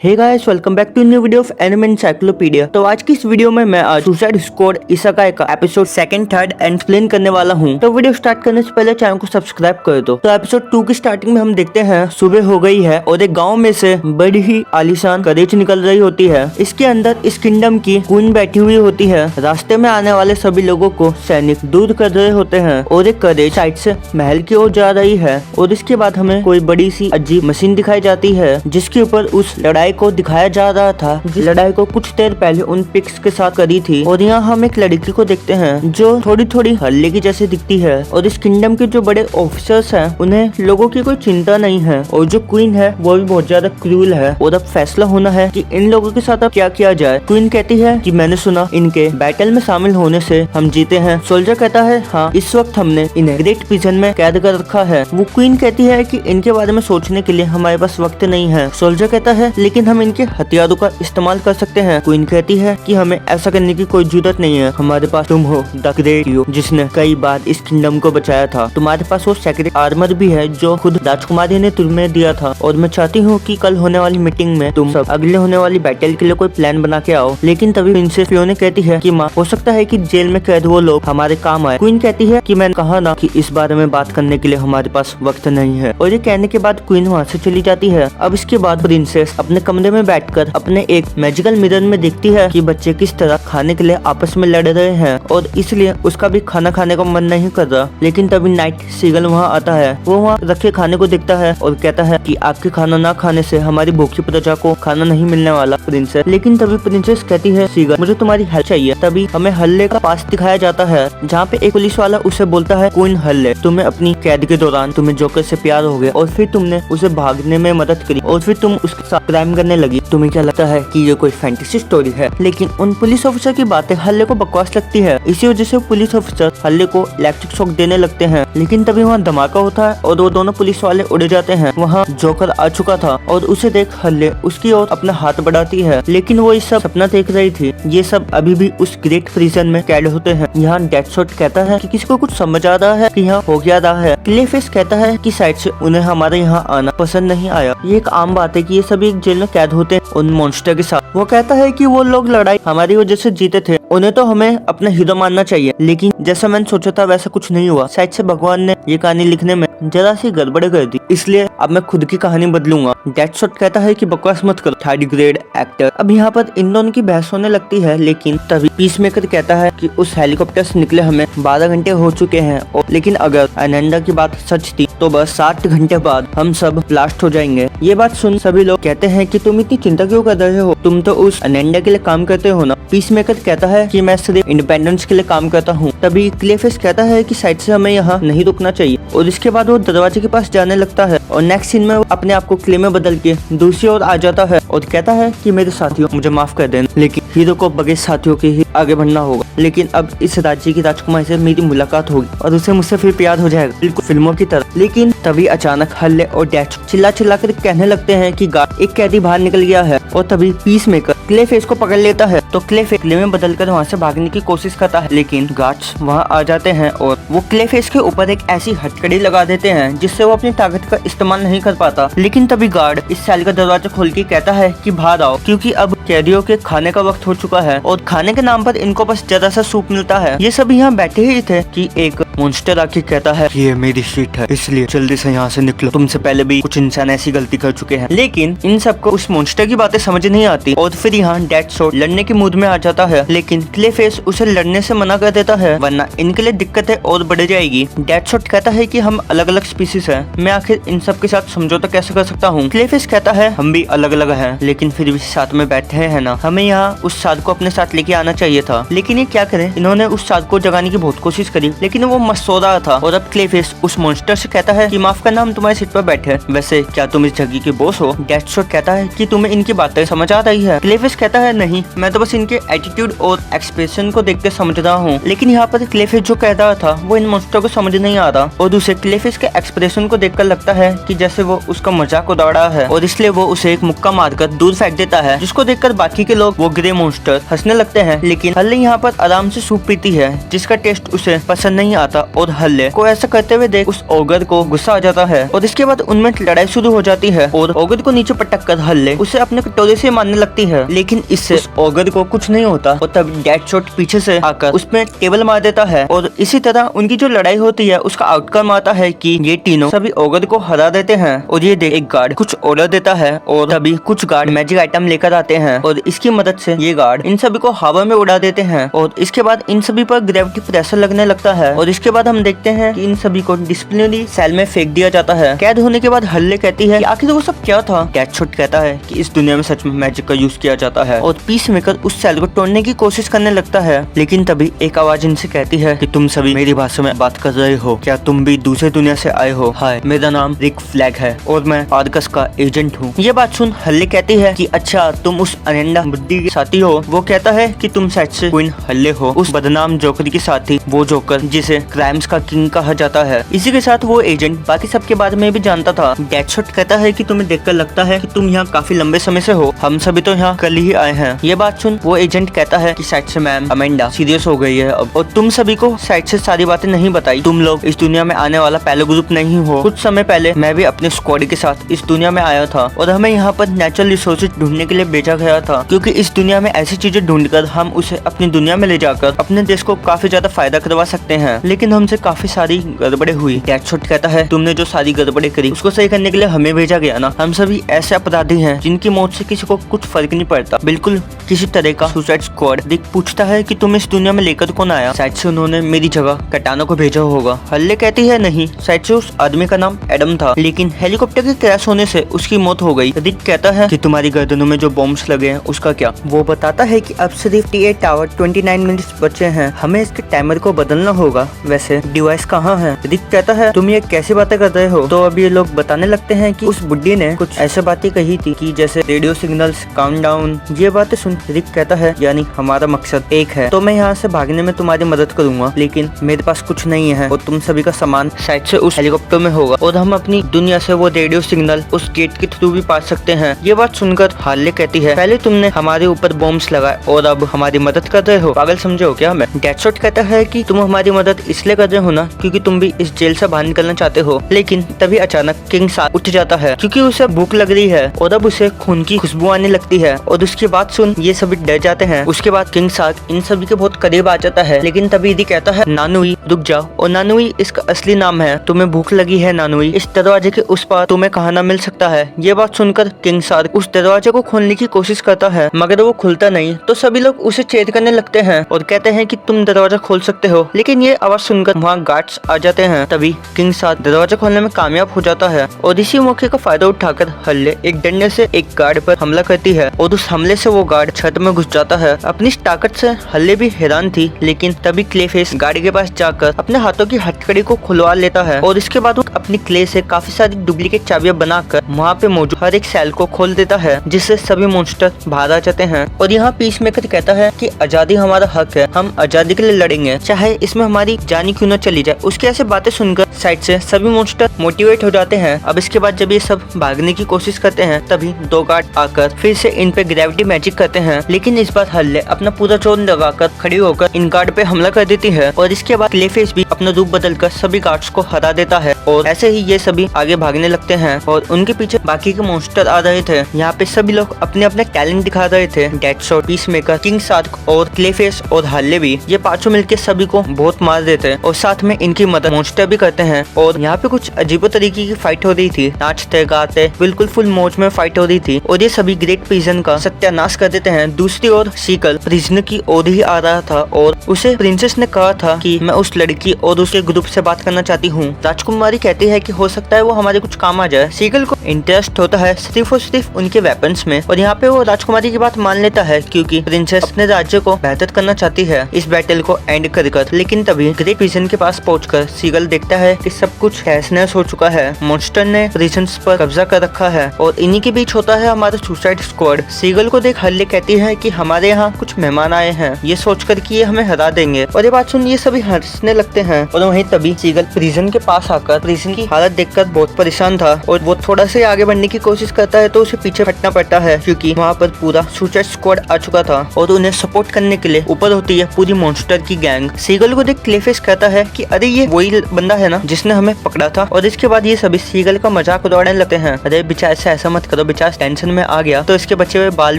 Hey guys, welcome back to new video of anime encyclopedia. तो आज की इस वीडियो में मैं आज सुसाइड स्क्वाड इसेकाई का एपिसोड 2nd, 3rd एक्सप्लेन करने वाला हूं। तो वीडियो स्टार्ट करने से पहले चैनल को सब्सक्राइब कर दो। तो एपिसोड 2 की स्टार्टिंग में हम देखते हैं सुबह हो गई है और एक गांव में से बड़ी ही आलीशान करेज निकल रही होती है। इसके अंदर इस किंगडम की क्वीन बैठी हुई होती है। रास्ते में आने वाले सभी लोगों को सैनिक दूर कर रहे होते हैं और एक करेज साइड से महल की ओर जा रही है। और इसके बाद हमें कोई बड़ी सी अजीब मशीन दिखाई जाती है जिसके ऊपर उस लड़ाई को दिखाया जा रहा था, जिस लड़ाई को कुछ देर पहले उन पिक्स के साथ करी थी। और यहाँ हम एक लड़की को देखते हैं जो थोड़ी थोड़ी हल्ले की जैसे दिखती है। और इस किंगडम के जो बड़े ऑफिसर्स हैं उन्हें लोगों की कोई चिंता नहीं है। और जो क्वीन है वो भी बहुत ज्यादा क्रूल है। और अब फैसला होना है कि इन लोगों के साथ अब क्या किया जाए। क्वीन कहती है कि मैंने सुना इनके बैटल में शामिल होने से हम जीते हैं। सोल्जर कहता है हाँ, इस वक्त हमने इन्हें ग्रेट प्रिजन में कैद कर रखा है। वो क्वीन कहती है कि इनके बारे में सोचने के लिए हमारे पास वक्त नहीं है। सोल्जर कहता है लेकिन हम इनके हथियारों का इस्तेमाल कर सकते हैं। क्वीन कहती है कि हमें ऐसा करने की कोई जरूरत नहीं है। हमारे पास तुम हो, द ग्रेट यू, जिसने कई बार इस किंगडम को बचाया था। तुम्हारे पास वो सेक्रेट आर्मर भी है जो खुद राजकुमारी ने तुम्हें दिया था। और मैं चाहती हूँ कि कल होने वाली मीटिंग में तुम सब अगले होने वाली बैटल के लिए कोई प्लान बना के आओ। लेकिन तभी प्रिंसेस फियोना कहती है कि माँ, हो सकता है कि जेल में कैद वो लोग हमारे काम आए। क्वीन कहती है कि मैंने कहा ना कि इस बारे में बात करने के लिए हमारे पास वक्त नहीं है। और ये कहने के बाद क्वीन वहाँ से चली जाती है। अब इसके बाद प्रिंसेस अपने कमरे में बैठकर अपने एक मैजिकल मिरर में देखती है कि बच्चे किस तरह खाने के लिए आपस में लड़ रहे हैं और इसलिए उसका भी खाना खाने का मन नहीं कर रहा। लेकिन तभी नाइट सीगल वहाँ आता है। वो वहाँ रखे खाने को देखता है और कहता है कि आपके खाना ना खाने से हमारी भूखी प्रजा को खाना नहीं मिलने वाला प्रिंसेस। लेकिन तभी प्रिंसेस कहती है सीगल, मुझे तुम्हारी हेल्प चाहिए। तभी हमें हल्ले का पास दिखाया जाता है जहाँ पे एक पुलिस वाला उसे बोलता है क्वीन हल्ले, तुम्हें अपनी कैद के दौरान तुम्हें जोकर से प्यार हो गया और फिर तुमने उसे भागने में मदद करी और फिर तुम उसके साथ क्राइम करने लगी। तुम्हें क्या लगता है कि ये कोई फैंटेसी स्टोरी है? लेकिन उन पुलिस ऑफिसर की बातें हल्ले को बकवास लगती है। इसी वजह से पुलिस ऑफिसर हल्ले को इलेक्ट्रिक शॉक देने लगते हैं। लेकिन तभी वहाँ धमाका होता है और वो दोनों पुलिस वाले उड़ जाते हैं। वहाँ जोकर आ चुका था और उसे देख हल्ले उसकी ओर अपना हाथ बढ़ाती है। लेकिन वो इस सब सपना देख रही थी। ये सब अभी भी उस ग्रेट प्रिजन में कैद होते हैं। यहाँ डेडशॉट कहता है कि किसी को कुछ समझ आ रहा है कि यहाँ हो क्या रहा है। क्लेफेस कहता है कि शायद से उन्हें हमारे यहाँ आना पसंद नहीं आया। ये एक आम बात है कि ये सभी एक जेल में कैद होते हैं उन मॉन्स्टर के साथ। वो कहता है कि वो लोग लड़ाई हमारी वजह से जीते थे, उन्हें तो हमें अपना हीरो मानना चाहिए। लेकिन जैसा मैंने सोचा था वैसा कुछ नहीं हुआ। शायद से भगवान ने ये कहानी लिखने में जरा सी गड़बड़ कर दी, इसलिए अब मैं खुद की कहानी बदलूंगा। डेडशॉट कहता है कि बकवास मत करो 3rd ग्रेड एक्टर। अब यहाँ पर इन दोनों की बहस होने लगती है। लेकिन तभी पीसमेकर कहता है कि उस हेलीकॉप्टर से निकले हमें 12 घंटे हो चुके हैं। लेकिन अगर अनंडा की बात सच थी तो बस 7 घंटे बाद हम सब ब्लास्ट हो जाएंगे। ये बात सुन सभी लोग कहते हैं कि तुम इतनी चिंता क्यों कर रहे हो, तुम तो उस अनंडा के लिए काम करते हो ना। पीसमेकर कहता है कि मैं सिर्फ इंडिपेंडेंस के लिए काम करता हूँ। तभी क्लेफेस कहता है कि शायद से हमें यहाँ नहीं रुकना चाहिए। और इसके बाद वो दरवाजे के पास जाने लगता है और नेक्स्ट सीन में वो अपने आप को क्ले में बदल के दूसरी ओर आ जाता है और कहता है कि मेरे साथियों मुझे माफ कर देना, लेकिन हीरो को बगैर साथियों के ही आगे बढ़ना होगा। लेकिन अब इस राज्य की राजकुमारी से मेरी मुलाकात होगी और उसे मुझसे फिर प्यार हो जाएगा, बिल्कुल फिल्मों की तरह। लेकिन तभी अचानक हल्ले और डेडशॉट चिल्ला चिल्ला कर कहने लगते हैं कि गार्ड एक कैदी बाहर निकल गया है। और तभी पीसमेकर क्लेफेस को पकड़ लेता है तो क्लेफेस क्ले में बदलकर वहाँ से भागने की कोशिश करता है। लेकिन गार्ड्स वहाँ आ जाते हैं और वो क्लेफेस के ऊपर एक ऐसी हथकड़ी लगा देते हैं जिससे वो अपनी ताकत का इस्तेमाल नहीं कर पाता। लेकिन तभी गार्ड इस सेल का दरवाजा खोल के कहता है कि बाहर आओ, क्योंकि अब कैदियों के खाने का वक्त हो चुका है और खाने के नाम पर इनको बस जरा सा सूप मिलता है। ये सब यहाँ बैठे ही थे कि एक मॉन्स्टर आके कहता है ये मेरी सीट है, इसलिए जल्दी से यहाँ से निकलो। तुमसे पहले भी कुछ इंसान ऐसी गलती कर चुके हैं। लेकिन इन सबको उस मॉन्स्टर की बातें समझ नहीं आती और फिर यहाँ डेडशॉट लड़ने के मूड में आ जाता है। लेकिन क्लेफेस उसे लड़ने से मना कर देता है वरना इनके लिए दिक्कतें और बढ़ जाएगी। डेडशॉट कहता है कि हम अलग अलग स्पीसीज हैं, मैं आखिर इन सब के साथ समझौता कैसे कर सकता हूँ। क्लेफेस कहता है हम भी अलग अलग हैं, लेकिन फिर भी साथ में बैठे हैं ना, हमें यहाँ उस साध को अपने साथ लेके आना चाहिए था। लेकिन ये क्या करें, इन्होंने उस साध को जगाने की बहुत कोशिश करी लेकिन वो मस्त सो रहा था। और अब क्लेफेस उस मॉन्स्टर से कहता है कि माफ करना, हम तुम्हारी सीट पर बैठे हैं, वैसे क्या तुम इस जगह के बॉस हो? डेडशॉट कहता है कि तुम्हें इनकी बातें समझ आ रही है। क्लेफेस कहता है नहीं, मैं तो बस इनके एटीट्यूड और एक्सप्रेशन को देख कर समझ रहा हूँ। लेकिन यहाँ पर क्लेफेस जो कह रहा था वो इन मॉन्स्टर को समझ नहीं आ रहा और दूसरे क्लेफेस के एक्सप्रेशन को देखकर लगता है कि जैसे वो उसका मजाक उड़ा रहा है और इसलिए वो उसे एक मुक्का मारकर दूर फेंक देता है, जिसको देखकर बाकी के लोग वो ग्रे मॉन्स्टर हंसने लगते हैं। लेकिन हल्ले यहाँ पर आराम से सूप पीती है जिसका टेस्ट उसे पसंद नहीं आता। जाता और हल्ले को ऐसा करते हुए देख उस ओगर को गुस्सा आ जाता है और इसके बाद उनमें लड़ाई शुरू हो जाती है और ओगर को नीचे पटक कर हल्ले उसे अपने कटोरे से मारने लगती है, लेकिन इससे उस ओगर को कुछ नहीं होता और तब डेडशॉट पीछे से आकर उसमें टेबल मार देता है और इसी तरह उनकी जो लड़ाई होती है उसका आउटकम आता है कि ये तीनों सभी ओगर को हरा देते हैं। और ये देख एक गार्ड कुछ ऑर्डर देता है और तभी कुछ गार्ड मैजिक आइटम लेकर आते हैं और इसकी मदद से ये गार्ड इन सभी को हवा में उड़ा देते हैं और इसके बाद इन सभी पर ग्रेविटी प्रेशर लगने लगता है और इसके बाद हम देखते हैं कि इन सभी को डिसिप्लिनरी सेल में फेंक दिया जाता है। कैद होने के बाद हल्ले कहती है कि आखिर वो सब क्या था। डेडशॉट कहता है कि इस दुनिया में सच में मैजिक का यूज किया जाता है और पीस मेकर उस सेल को तोड़ने की कोशिश करने लगता है, लेकिन तभी एक आवाज इनसे कहती है कि तुम सभी मेरी भाषा में बात कर रहे हो, क्या तुम भी दूसरे दुनिया से आए हो? हाय, मेरा नाम रिक फ्लैग है और मैं आर्कस का एजेंट हूँ। ये बात सुन हल्ले कहती है कि अच्छा तुम उस अनंडा बुद्धि के साथी हो। वो कहता है कि तुम शायद से क्वीन हल्ले हो, उस बदनाम जोकर के साथी, वो जोकर जिसे क्राइम्स का किंग कहा जाता है। इसी के साथ वो एजेंट बाकी सबके बारे में भी जानता था। डेडशॉट कहता है कि तुम्हें देखकर लगता है कि तुम यहाँ काफी लंबे समय से हो, हम सभी तो यहाँ कल ही आए हैं। ये बात सुन वो एजेंट कहता है कि शायद से मैम अमेंडा सीरियस हो गई है अब, और तुम सभी को शायद से सारी बातें नहीं बताई। तुम लोग इस दुनिया में आने वाला पहले ग्रुप नहीं हो। कुछ समय पहले मैं भी अपने स्क्वाड के साथ इस दुनिया में आया था और हमें यहाँ पर नेचुरल रिसोर्सेज ढूंढने के लिए भेजा गया था, क्योंकि इस दुनिया में ऐसी चीजें ढूंढकर हम उसे अपनी दुनिया में ले जाकर अपने देश को काफी ज्यादा फायदा करवा सकते हैं, लेकिन हमसे काफी सारी गड़बड़े हुई। डेडशॉट कहता है तुमने जो सारी गड़बड़े करी उसको सही करने के लिए हमें भेजा गया ना। हम सभी ऐसे अपराधी हैं जिनकी मौत से किसी को कुछ फर्क नहीं पड़ता, बिल्कुल किसी तरह का सुसाइड स्क्वाड। रिक पूछता है कि तुम इस दुनिया में लेकर कौन आया? शायद से उन्होंने मेरी जगह कटाना को भेजा होगा। हल्ले कहती है नहीं, शायद से उस आदमी का नाम एडम था, लेकिन हेलीकॉप्टर के क्रैश होने से उसकी मौत हो गई। रिक कहता है कि तुम्हारी गर्दनों में जो बॉम्ब्स लगे हैं उसका क्या? वो बताता है कि अब सिर्फ 58 आवर 29 मिनट्स बचे हैं, हमें इसके टाइमर को बदलना होगा। वैसे डिवाइस कहाँ है? रिक कहता है तुम ये कैसी बातें कर रहे हो? तो अब ये लोग बताने लगते हैं कि उस बुड्ढी ने कुछ ऐसे बातें कही थी कि जैसे रेडियो सिग्नल्स, काउंटडाउन। ये बातें सुन रिक कहता है यानी हमारा मकसद एक है, तो मैं यहाँ से भागने में तुम्हारी मदद करूंगा, लेकिन मेरे पास कुछ नहीं है और तुम सभी का सामान शायद से उस हेलीकॉप्टर में होगा और हम अपनी दुनिया से वो रेडियो सिग्नल उस गेट के थ्रू भी पा सकते हैं। ये बात सुनकर हार्ले कहती है पहले तुमने हमारे ऊपर बॉम्ब्स लगाए और अब हमारी मदद कर रहे हो, पागल समझे हो क्या हमें? डेडशॉट कहता है कि तुम हमारी मदद इसलिए कर रहे हो ना क्योंकि तुम भी इस जेल से बाहर निकलना चाहते हो। लेकिन तभी अचानक किंग साथ उठ जाता है क्योंकि उसे भूख लग रही है और अब उसे खून की खुशबू आने लगती है और उसकी बात सुन ये सभी डर जाते हैं। उसके बाद किंग साथ इन सभी के बहुत करीब आ जाता है, लेकिन तभी रिक कहता है नानुई रुक जाओ, और नानुई इसका असली नाम है। तुम्हें भूख लगी है नानुई, इस दरवाजे के उस पार तुम्हें खाना मिल सकता है। ये बात सुनकर किंग साथ उस दरवाजे को खोलने की कोशिश करता है मगर वो खुलता नहीं, तो सभी लोग उसे चेत करने लगते हैं और कहते हैं कि तुम दरवाजा खोल सकते हो, लेकिन ये आवाज सुनकर वहाँ गार्ड्स आ जाते हैं। तभी किंग साथ दरवाजा खोलने में कामयाब हो जाता है और इसी मौके का फायदा उठाकर हल्ले एक डंडे से एक गार्ड पर हमला करती है और उस हमले से वो गार्ड छत में घुस जाता है। अपनी ताकत से हल्ले भी हैरान थी, लेकिन तभी क्लेफेस गार्ड के पास जाकर अपने हाथों की हथकड़ी को खुलवा लेता है और इसके बाद वो अपनी क्ले से काफी सारी डुप्लीकेट चाबियां बनाकर वहाँ पे मौजूद हर एक सेल को खोल देता है, जिससे सभी मॉन्स्टर बाहर आ जाते हैं। और यहाँ पीस मेकर कहता है कि आजादी हमारा हक है, हम आजादी के लिए लड़ेंगे, चाहे इसमें हमारी जान क्यों न चली जाए। उसके ऐसे बातें सुनकर साइड से सभी मॉन्स्टर मोटिवेट हो जाते हैं। अब इसके बाद जब ये सब भागने की कोशिश करते हैं तभी दो गार्ड आकर फिर से इन पे ग्रेविटी मैजिक करते हैं, लेकिन इस बार हल्ले अपना पूरा जोर लगाकर खड़ी होकर इन गार्ड पे हमला कर देती है और इसके बाद क्लेफेस भी अपना रूप बदलकर सभी गार्ड्स को हरा देता है और ऐसे ही ये सभी आगे भागने लगते हैं और उनके पीछे बाकी के मॉन्स्टर आ रहे थे। यहाँ पे सभी लोग अपने अपने टैलेंट दिखा रहे थे। Deadshot, peacemaker, king shark और क्लेफेस और हल्ले भी ये पांचों मिलकर सभी को बहुत मार देते हैं और साथ में इनकी मदद मॉन्स्टर भी करते हैं। और यहाँ पे कुछ अजीबो तरीके की फाइट हो रही थी, नाचते गाते बिल्कुल फुल मौज में फाइट हो रही थी और ये सभी ग्रेट प्रिजन का सत्यानाश कर देते हैं। दूसरी ओर सीकल प्रिजनर की ओर ही आ रहा था और उसे प्रिंसेस ने कहा था कि मैं उस लड़की और उसके ग्रुप से बात करना चाहती हूँ। राजकुमारी कहती है कि हो सकता है वो हमारे कुछ काम आ जाए। सीगल को इंटरेस्ट होता है सिर्फ और सिर्फ उनके वेपन्स में और यहाँ पे वो राजकुमारी की बात मान लेता है क्योंकि प्रिंसेस अपने राज्य को बेहतर करना चाहती है इस बैटल को एंड कर। लेकिन तभी ग्रेट प्रिजन के पास पहुंचकर सीगल देखता है कि सब कुछ तहस-नहस हो चुका है, मॉन्स्टर ने प्रिजन्स पर कब्जा कर रखा है और इन्हीं के बीच होता है हमारा सुसाइड स्क्वाड। सीगल को देख हल्ले कहती कहती है कि हमारे यहाँ कुछ मेहमान आए हैं, ये सोचकर कि ये हमें हरा देंगे। और ये बात सुन ये सभी हंसने लगते हैं। और वहीं तभी सीगल प्रिजन के पास आकर प्रिजन की हालत देखकर बहुत परेशान था और वो थोड़ा से आगे बढ़ने की कोशिश करता है तो उसे पीछे हटना पड़ता है क्योंकि वहाँ पर पूरा सुसाइड स्क्वाड आ चुका था और उन्हें सपोर्ट करने के लिए ऊपर होती है पूरी मॉन्स्टर की गैंग। सीगल को देख क्लेफिश कहता है कि अरे ये वही बंदा है ना जिसने हमें पकड़ा था। और इसके बाद ये सभी सीगल का मजाक उड़ाने लगते हैं। अरे बेचारे से ऐसा मत करो, बेचारा टेंशन में आ गया तो इसके बचे हुए बाल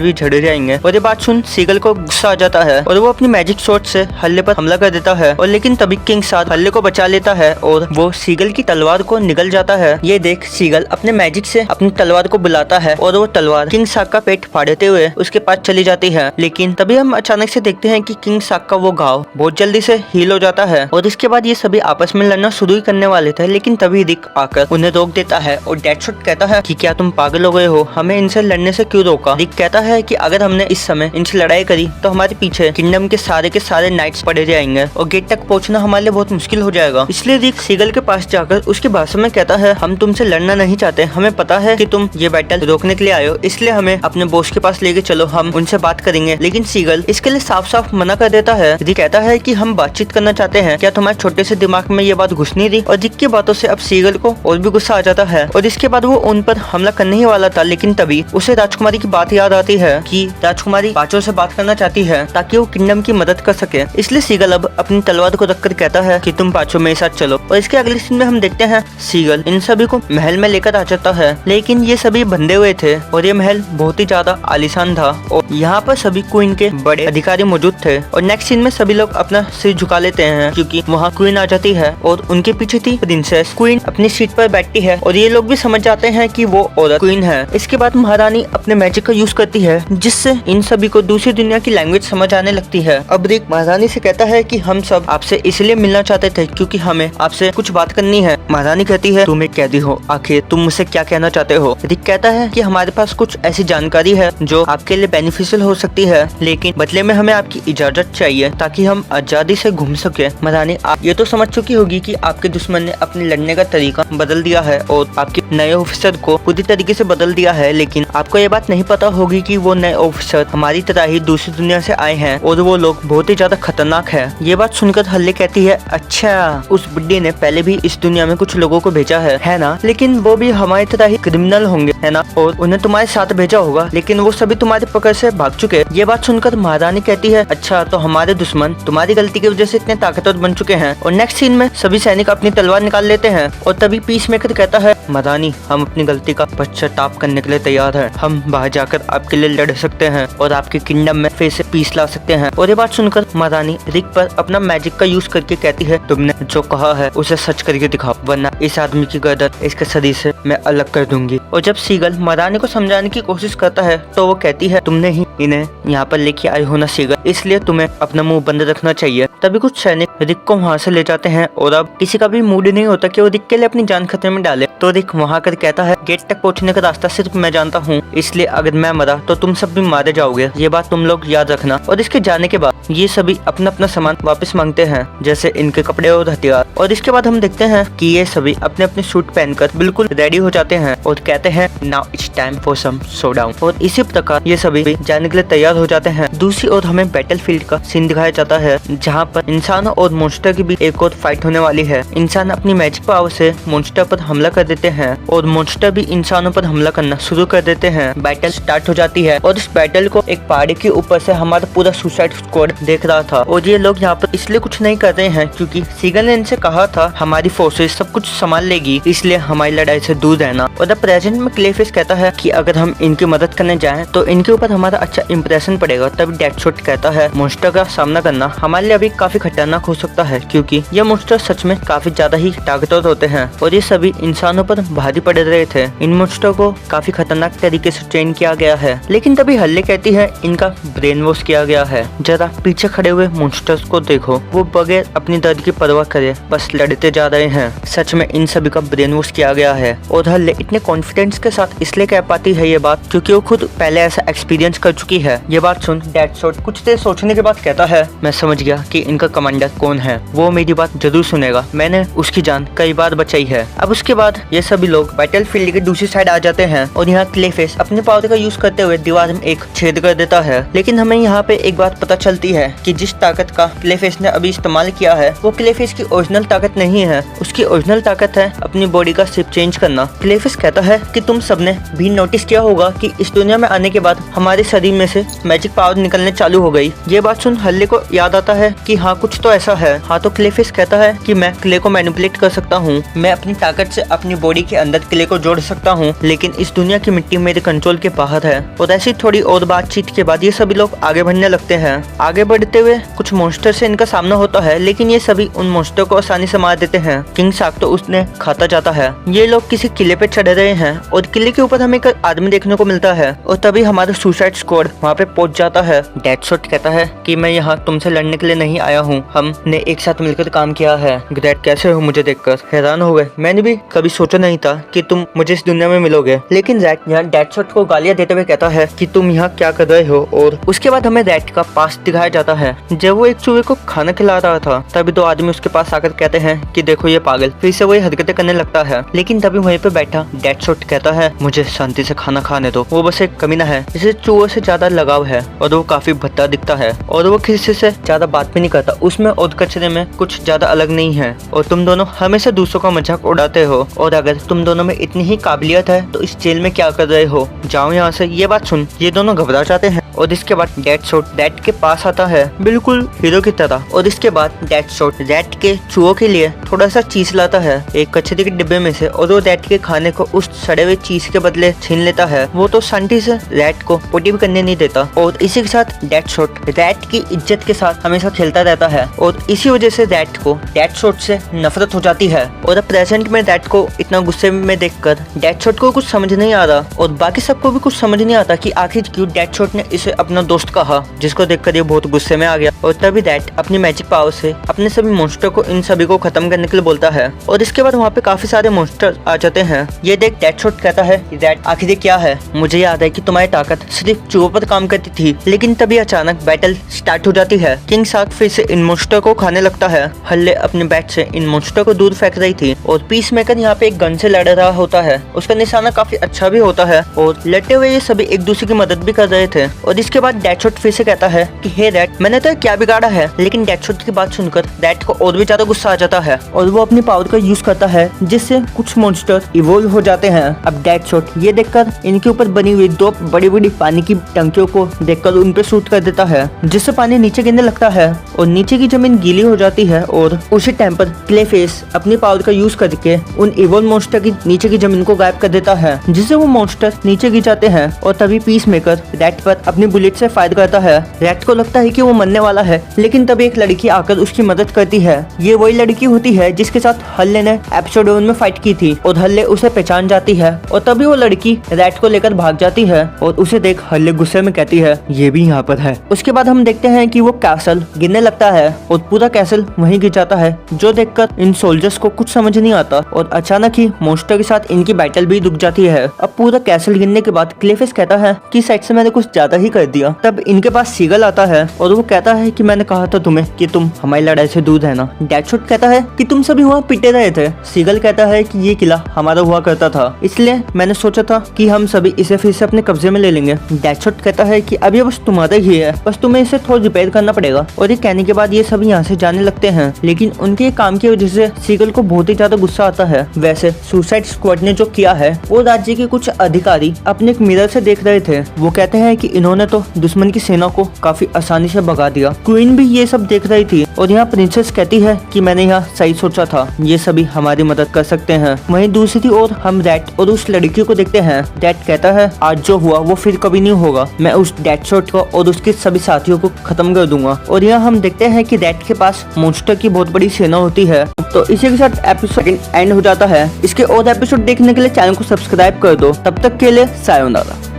भी झड़ जाएंगे। और ये बात सुन सीगल को गुस्सा आ जाता है और वो अपनी मैजिक शॉट से हल्ले पर हमला कर देता है। और लेकिन तभी किंग शार्क हल्ले को बचा लेता है और वो सीगल की तलवार को निगल जाता है। ये देख सीगल अपने मैजिक से अपनी तलवार को बुलाता है और वो तलवार किंग शार्क का पेट फाड़ते हुए उसके पास चली जाती है। लेकिन तभी हम अचानक से देखते हैं कि किंग शार्क का वो घाव बहुत जल्दी से हील हो जाता है। और इसके बाद ये सभी आपस में लड़ना शुरू ही करने वाले थे, लेकिन तभी रिक आकर उन्हें रोक देता है और डेडशॉट कहता है कि क्या तुम पागल हो गए हो, हमें इनसे लड़ने से क्यों रोका। रिक कहता है कि अगर हमने इस समय इनसे लड़ाई करी तो हमारे पीछे किंगडम के सारे नाइट्स पड़े जाएंगे और गेट तक पहुंचना हमारे लिए बहुत मुश्किल हो जाएगा। इसलिए रिक सीगल के पास जाकर उसकी भाषा में कहता है हम तुमसे लड़ना नहीं चाहते, हमें पता है कि तुम ये बैटल रोकने के लिए आए हो, इसलिए हमें अपने बॉस के पास लेके चलो, हम उनसे बात करेंगे। लेकिन सीगल इसके लिए साफ साफ मना कर देता है। रिक कहता है कि हम बातचीत करना चाहते हैं, क्या तुम्हारे छोटे से दिमाग में ये बात घुस नहीं रही। और रिक की बातों से अब सीगल को और भी गुस्सा आ जाता है और इसके बाद वो उन पर हमला करने ही वाला था, लेकिन तभी उसे राजकुमारी की बात याद आती है कि राजकुमारी पांचों से बात करना चाहती है ताकि वो किंगडम की मदद कर सके। इसलिए सीगल अब अपनी तलवार को रखकर कहता है कि तुम पांचों मेरे साथ चलो। और इसके अगले सीन में हम देखते हैं सीगल इन सभी को महल में लेकर आ जाता है, लेकिन ये सभी बंधे हुए थे और ये महल बहुत ही ज्यादा आलीशान था और यहाँ पर सभी क्वीन के बड़े अधिकारी मौजूद थे। और नेक्स्ट सीन में सभी लोग अपना सिर झुका लेते हैं क्योंकि वहाँ क्वीन आ जाती है और उनके पीछे थी प्रिंसेस। क्वीन अपनी सीट पर बैठती है और ये लोग भी समझ जाते हैं कि वो औरत क्वीन है। इसके बाद महारानी अपने मैजिक का यूज करती है जिससे इन सभी को दूसरी दुनिया की लैंग्वेज समझ आने लगती है। अब रिक महारानी से कहता है कि हम सब आपसे इसलिए मिलना चाहते थे क्योंकि हमें आपसे कुछ बात करनी है। महारानी कहती है तुम एक कैदी हो, आखिर तुम मुझसे क्या कहना चाहते हो। रिक कहता है कि हमारे पास कुछ ऐसी जानकारी है जो आपके लिए बेनिफिशियल हो सकती है, लेकिन बदले में हमें आपकी इजाजत चाहिए ताकि हम आजादी से घूम सके। महारानी आप ये तो समझ चुकी होगी कि आपके दुश्मन ने अपने लड़ने का तरीका बदल दिया है और आपके नए ऑफिसर को पूरी तरीके से बदल दिया है, लेकिन आपको ये बात नहीं पता होगी कि वो नए ऑफिसर हमारी तरह ही दूसरी दुनिया से आए हैं और वो लोग बहुत ही ज्यादा खतरनाक है। ये बात सुनकर हल्ले कहती है अच्छा, उस बुड्ढी ने पहले भी इस दुनिया में कुछ लोगों को भेजा है ना, लेकिन वो भी हमारी तरह ही क्रिमिनल होंगे है ना, और उन्हें तुम्हारे साथ भेजा होगा, लेकिन वो सभी तुम्हारे पकड़ से भाग चुके। ये बात सुनकर महारानी कहती है अच्छा, तो हमारे दुश्मन तुम्हारी गलती की वजह से इतने ताकतवर बन चुके हैं। और नेक्स्ट सीन में सभी सैनिक अपनी तलवार निकाल लेते हैं और तभी पीस मेकर कहता है महारानी हम अपनी गलती का पश्चाताप करने के लिए तैयार हैं, हम बाहर जाकर आपके लिए लड़ सकते हैं और आपके किंगडम में फिर से पीस ला सकते हैं। और ये बात सुनकर महारानी रिक पर अपना मैजिक का यूज करके कहती है तुमने जो कहा है उसे सच करके दिखाओ, वरना इस आदमी की गर्दन इसके शरीर से मैं अलग कर दूंगी। और जब सीगल महारानी को समझाने की कोशिश करता है तो वो कहती है तुमने ही इन्हें यहाँ पर लेके आए हो ना सीगल, इसलिए तुम्हें अपना मुंह बंद रखना चाहिए। तभी कुछ सैनिक रिक को वहाँ से ले जाते हैं और अब किसी का भी मूड नहीं होता कि वो रिक के लिए अपनी जान खतरे में डाले। तो रिक वहाँ कर कहता है गेट तक पहुँचने का रास्ता सिर्फ मैं जानता हूँ, इसलिए अगर मैं मरा तो तुम सब भी मारे जाओगे, ये बात तुम लोग याद रखना। और इसके जाने के बाद ये सभी अपना अपना सामान वापस मांगते हैं, जैसे इनके कपड़े और हथियार। और इसके बाद हम देखते हैं कि ये सभी अपने अपने सूट पहनकर बिल्कुल रेडी हो जाते हैं और कहते हैं now it's time for some showdown. और इसी प्रकार ये सभी जाने के लिए तैयार हो जाते हैं। दूसरी ओर हमें बैटलफील्ड का सीन दिखाया जाता है जहाँ पर इंसानों और मॉन्स्टर की भी एक और फाइट होने वाली है। इंसान अपनी मैजिक पावर से मॉन्स्टर पर हमला कर देते हैं और मॉन्स्टर भी इंसानों पर हमला करना शुरू कर देते हैं। बैटल स्टार्ट हो जाती है और इस बैटल को एक पहाड़ी के ऊपर से हमारा पूरा सुसाइड स्क्वाड देख रहा था। और ये लोग यहाँ पर इसलिए कुछ नहीं कर रहे हैं क्योंकि सीगल ने इनसे कहा था हमारी फोर्सेस सब कुछ संभाल लेगी, इसलिए हमारी लड़ाई से दूर रहना। और द प्रेजेंट में क्लेफिश कहता है कि अगर हम इनकी मदद करने जाएं तो इनके ऊपर हमारा अच्छा इंप्रेशन पड़ेगा। तब डेडशॉट कहता है मॉन्स्टर का सामना करना हमारे लिए अभी काफी खतरनाक हो सकता है क्योंकि ये मॉन्स्टर सच में काफी ज्यादा ही ताकतवर होते हैं और ये सभी इंसानों पर भारी पड़ रहे थे। इन मॉन्स्टर को काफी खतरनाक तरीके से ट्रेन किया गया है, लेकिन तभी हल्ले कहती है इनका ब्रेन वॉश किया गया है। जरा पीछे खड़े हुए मॉन्स्टर्स को देखो, वो बगैर अपनी दर्द की परवाह करे बस लड़ते जा रहे हैं। सच में इन सभी का ब्रेन वॉश किया गया है। और हल्ले इतने कॉन्फिडेंस के साथ इसलिए कह पाती है ये बात क्योंकि वो खुद पहले ऐसा एक्सपीरियंस कर चुकी है। ये बात सुन डेडशॉट कुछ देर सोचने के बाद कहता है मैं समझ गया कि इनका कमांडर कौन है, वो मेरी बात जरूर सुनेगा। मैंने उसकी जान कई बार बचाई है। अब उसके बाद ये सभी लोग बैटलफील्ड के दूसरी साइड आ जाते हैं और यहाँ क्लेफेस अपने पावर का यूज करते हुए दीवार में एक छेद कर देता है। लेकिन हमें यहाँ पे एक बात पता चलती है कि जिस ताकत का क्लेफेस ने अभी इस्तेमाल किया है वो क्लेफेस की ओरिजिनल ताकत नहीं है। उसकी ओरिजिनल ताकत है अपनी बॉडी का शेप चेंज करना। क्लेफेस कहता है कि तुम सबने भी नोटिस किया होगा कि इस दुनिया में आने के बाद हमारे शरीर में से मैजिक पावर निकलने चालू हो गई। ये बात सुन हल्ले को याद आता है कि हाँ कुछ तो ऐसा है। हाँ तो क्लेफेस कहता है कि मैं क्ले को मैनिपुलेट कर सकता हूँ, मैं अपनी ताकत से अपनी बॉडी के अंदर क्ले को जोड़ सकता हूँ, लेकिन इस दुनिया की मिट्टी मेरे कंट्रोल के बाहर है। और ऐसी थोड़ी और बातचीत के बाद ये सभी लोग आगे बढ़ने लगते हैं। आगे बढ़ते हुए कुछ मॉन्स्टर से इनका सामना होता है, लेकिन ये सभी उन मॉन्स्टर को आसानी से मार देते हैं। किंग शार्क तो उसने खाता जाता है। ये लोग किसी किले पे चढ़ रहे हैं और किले के ऊपर हमें एक आदमी देखने को मिलता है और तभी हमारा सुसाइड स्क्वाड वहाँ पे पहुंच जाता है। डेडशॉट कहता है कि मैं यहाँ तुमसे लड़ने के लिए नहीं आया हूँ, हमने एक साथ मिलकर काम किया है। ग्रेट कैसे हो? मुझे देखकर हैरान हो गए। मैंने भी कभी सोचा नहीं था कि तुम मुझे इस दुनिया में मिलोगे। लेकिन रैट यहाँ डेडशॉट को गालियां देते हुए कहता है कि तुम यहाँ क्या कर रहे हो। और उसके बाद हमें रैट का पास दिखाया जाता है। जब वो एक चूहे को खाना खिला रहा था तभी दो आदमी उसके पास आकर कहते हैं कि देखो ये पागल। फिर से वही हरकतें करने लगता है। लेकिन तभी वहीं पे बैठा डेडशॉट कहता है मुझे शांति से खाना खाने दो। वो बस एक कमीना है, इसे चूहों से ज्यादा लगाव है और वो काफी भद्दा दिखता है और वो किसी से ज्यादा बात भी नहीं करता। उसमें और कचरे में कुछ ज्यादा अलग नहीं है और तुम दोनों हमेशा दूसरों का मजाक उड़ाते हो। और अगर तुम दोनों में इतनी ही काबिलियत है तो इस जेल में क्या कर रहे हो, जाओ यहाँ से। ये बात सुन ये दोनों घबरा जाते हैं और इसके बाद डेडशॉट रैट के पास आता है बिल्कुल हीरो की तरह। और इसके बाद डेडशॉट रैट के चूहों के लिए थोड़ा सा चीज लाता है एक कचरे के डिब्बे में से और वो रैट के खाने को उस सड़े हुए चीज के बदले छीन लेता है। वो तो शांति से रैट को पोटी भी करने नहीं देता। और इसी के साथ डेडशॉट रैट की इज्जत के साथ हमेशा खेलता रहता है और इसी वजह से रैट को डेडशॉट से नफरत हो जाती है। और अब प्रेजेंट में रैट को इतना गुस्से में देखकर डेडशॉट को कुछ समझ नहीं आ रहा और बाकी सबको भी कुछ समझ नहीं आता कि आखिर क्यों डेडशॉट ने इसे अपना दोस्त कहा, जिसको देखकर ये बहुत गुस्से में आ गया। और तभी रैट अपनी मैजिक पावर से अपने सभी मॉन्स्टर को इन सभी को खत्म करने के लिए बोलता है। और इसके बाद वहाँ पे काफी सारे मॉन्स्टर आ जाते हैं। ये देख डेडशॉट कहता है रैट आखिर क्या है, मुझे याद है कि तुम्हारी ताकत सिर्फ चूहों पर काम करती थी। लेकिन तभी अचानक बैटल स्टार्ट हो जाती है। किंग शार्क फिर से इन मॉन्स्टर को खाने लगता है। हल्ले अपने बैट से इन मॉन्स्टर को दूर फेंक रही थी और पीस मेकर यहाँ पे एक गन से लड़ रहा होता है। उसका निशाना काफी अच्छा भी होता है और लड़ते हुए ये सभी एक दूसरे की मदद भी कर रहे थे। और इसके बाद डेडशॉट फिर से कहता है कि हे रैट मैंने तो क्या बिगाड़ा है। लेकिन डेडशॉट की बात सुनकर रैट को और भी ज्यादा गुस्सा आ जाता है और वो अपनी पावर का यूज करता है जिससे कुछ मॉन्स्टर इवोल्व हो जाते हैं। अब डेडशॉट ये देखकर इनके ऊपर बनी हुई दो बड़ी बड़ी पानी की टंकियों को देखकर उन पे शूट कर देता है, जिससे पानी नीचे गिरने लगता है और नीचे की जमीन गीली हो जाती है। और उसी टाइम पर क्लेफेस अपनी पावर का यूज करके उन इवोल मॉन्स्टर की नीचे की जमीन को गायब कर देता है, जिससे वो मॉन्स्टर नीचे गिर जाते हैं। और तभी पीस मेकर रैट पर अपनी बुलेट से फायर करता है। रैट को लगता है कि वो मरने वाला है, लेकिन तभी एक लड़की आकर उसकी मदद करती है। ये वही लड़की होती है जिसके साथ हल्ले ने एपिसोड 1 में फाइट की थी और हल्ले उसे पहचान जाती है। और तभी वो लड़की रैट को लेकर भाग जाती है और उसे देख हल्ले गुस्से में कहती है ये भी यहाँ पर है। उसके बाद हम देखते हैं कि वो कैसल गिरने लगता है और पूरा कैसल वहीं गिर जाता है, जो देखकर इन सोल्जर्स को कुछ समझ नहीं आता और अचानक ही मॉन्स्टर के साथ इनकी बैटल भी रुक जाती है। अब पूरा कैसल गिरने के बाद क्लेफेस कहता है कि साइड से मैंने कुछ ज्यादा ही कर दिया। तब इनके पास सीगल आता है और वो कहता है कि मैंने कहा था तुम्हें कि तुम हमारी लड़ाई से दूर रहना। डेडशॉट कहता है कि तुम सभी वहाँ पिटे रहे थे। सीगल कहता है कि ये किला हमारा हुआ करता था, इसलिए मैंने सोचा था कि हम सभी इसे फिर से अपने कब्जे में ले लेंगे। डेडशॉट कहता है कि अब ये बस तुम्हारा ही है, बस तुम्हें इसे थोड़ा रिपेयर करना पड़ेगा। और ये कहने के बाद ये सभी यहाँ से जाने लगते हैं, लेकिन उनके काम की वजह से सीगल को बहुत ही ज्यादा गुस्सा आता है। वैसे सुसाइड स्क्वाड ने जो किया है वो राज्य के कुछ अधिकारी अपने एक मिरर से देख रहे थे। वो कहते हैं कि इन्होंने तो दुश्मन की सेना को काफी आसानी से भगा दिया। क्वीन भी ये सब देख रही थी और यहाँ प्रिंसेस कहती है कि मैंने यहाँ सही सोचा था, ये सभी हमारी मदद कर सकते हैं। वहीं दूसरी ओर हम रैट और उस लड़की को देखते हैं। रैट कहता है आज जो हुआ वो फिर कभी नहीं होगा, मैं उस डेडशॉट को और उसके सभी साथियों को खत्म कर दूंगा। और यहाँ हम देखते हैं कि रैट के पास मॉन्स्टर की बहुत बड़ी सेना होती है। तो इसी के साथ एपिसोड एंड हो जाता है। इसके और एपिसोड देखने के लिए चैनल को सब्सक्राइब कर दो। तब तक के लिए सायोनारा।